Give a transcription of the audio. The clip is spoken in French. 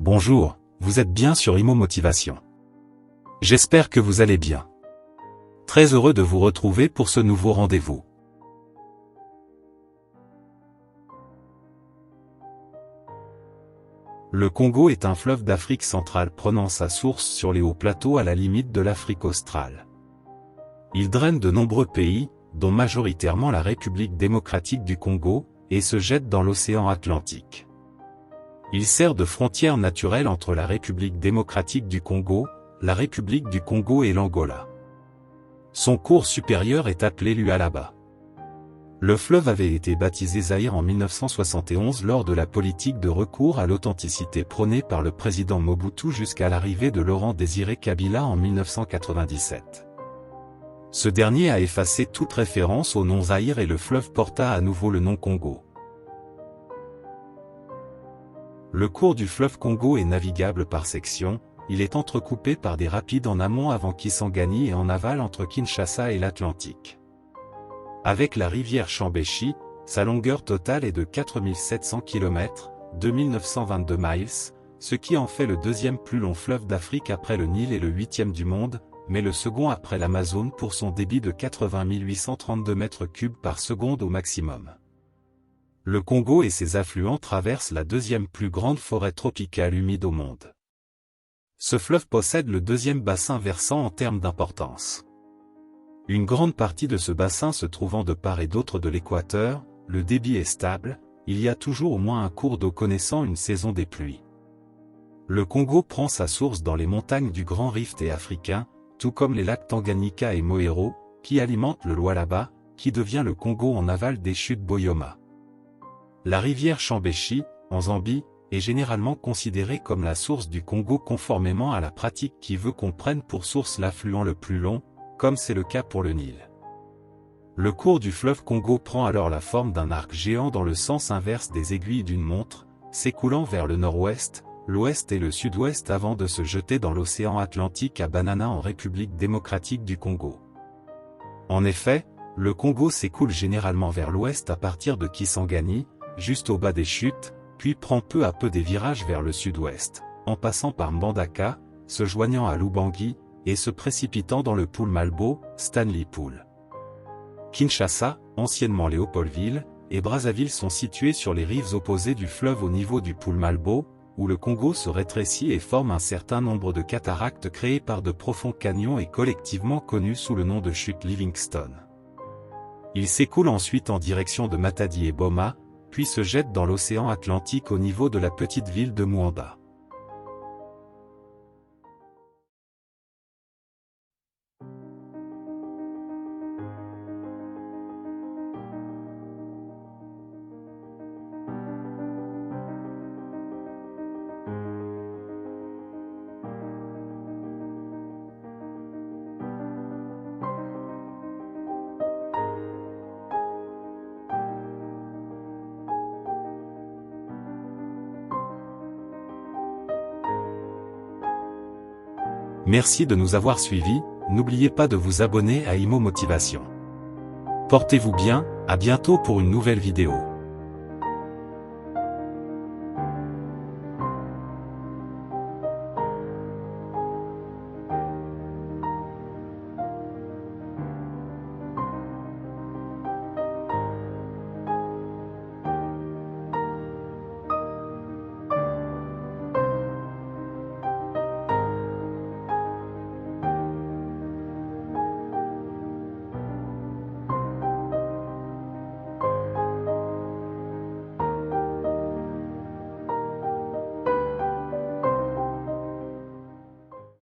Bonjour, vous êtes bien sur Imo Motivation. J'espère que vous allez bien. Très heureux de vous retrouver pour ce nouveau rendez-vous. Le Congo est un fleuve d'Afrique centrale prenant sa source sur les hauts plateaux à la limite de l'Afrique australe. Il draine de nombreux pays, dont majoritairement la République démocratique du Congo, et se jette dans l'océan Atlantique. Il sert de frontière naturelle entre la République démocratique du Congo, la République du Congo et l'Angola. Son cours supérieur est appelé l'Ualaba. Le fleuve avait été baptisé Zaïre en 1971 lors de la politique de recours à l'authenticité prônée par le président Mobutu jusqu'à l'arrivée de Laurent Désiré Kabila en 1997. Ce dernier a effacé toute référence au nom Zaïre et le fleuve porta à nouveau le nom Congo. Le cours du fleuve Congo est navigable par section, il est entrecoupé par des rapides en amont avant Kisangani et en aval entre Kinshasa et l'Atlantique. Avec la rivière Chambéchi, sa longueur totale est de 4700 km, 2922 miles, ce qui en fait le deuxième plus long fleuve d'Afrique après le Nil et le huitième du monde, mais le second après l'Amazone pour son débit de 80 832 m3 par seconde au maximum. Le Congo et ses affluents traversent la deuxième plus grande forêt tropicale humide au monde. Ce fleuve possède le deuxième bassin versant en termes d'importance. Une grande partie de ce bassin se trouvant de part et d'autre de l'équateur, le débit est stable, il y a toujours au moins un cours d'eau connaissant une saison des pluies. Le Congo prend sa source dans les montagnes du Grand Rift et africain, tout comme les lacs Tanganyika et Moero, qui alimentent le Lualaba, qui devient le Congo en aval des chutes Boyoma. La rivière Chambéchi, en Zambie, est généralement considérée comme la source du Congo conformément à la pratique qui veut qu'on prenne pour source l'affluent le plus long, comme c'est le cas pour le Nil. Le cours du fleuve Congo prend alors la forme d'un arc géant dans le sens inverse des aiguilles d'une montre, s'écoulant vers le nord-ouest, l'ouest et le sud-ouest avant de se jeter dans l'océan Atlantique à Banana en République démocratique du Congo. En effet, le Congo s'écoule généralement vers l'ouest à partir de Kisangani, juste au bas des chutes, puis prend peu à peu des virages vers le sud-ouest, en passant par Mbandaka, se joignant à Lubangui, et se précipitant dans le Pool Malbo, Stanley Pool. Kinshasa, anciennement Léopoldville, et Brazzaville sont situés sur les rives opposées du fleuve au niveau du Pool Malbo, où le Congo se rétrécit et forme un certain nombre de cataractes créés par de profonds canyons et collectivement connus sous le nom de chute Livingstone. Il s'écoule ensuite en direction de Matadi et Boma, puis se jette dans l'océan Atlantique au niveau de la petite ville de Muanda. Merci de nous avoir suivis, n'oubliez pas de vous abonner à Imo Motivation. Portez-vous bien, à bientôt pour une nouvelle vidéo.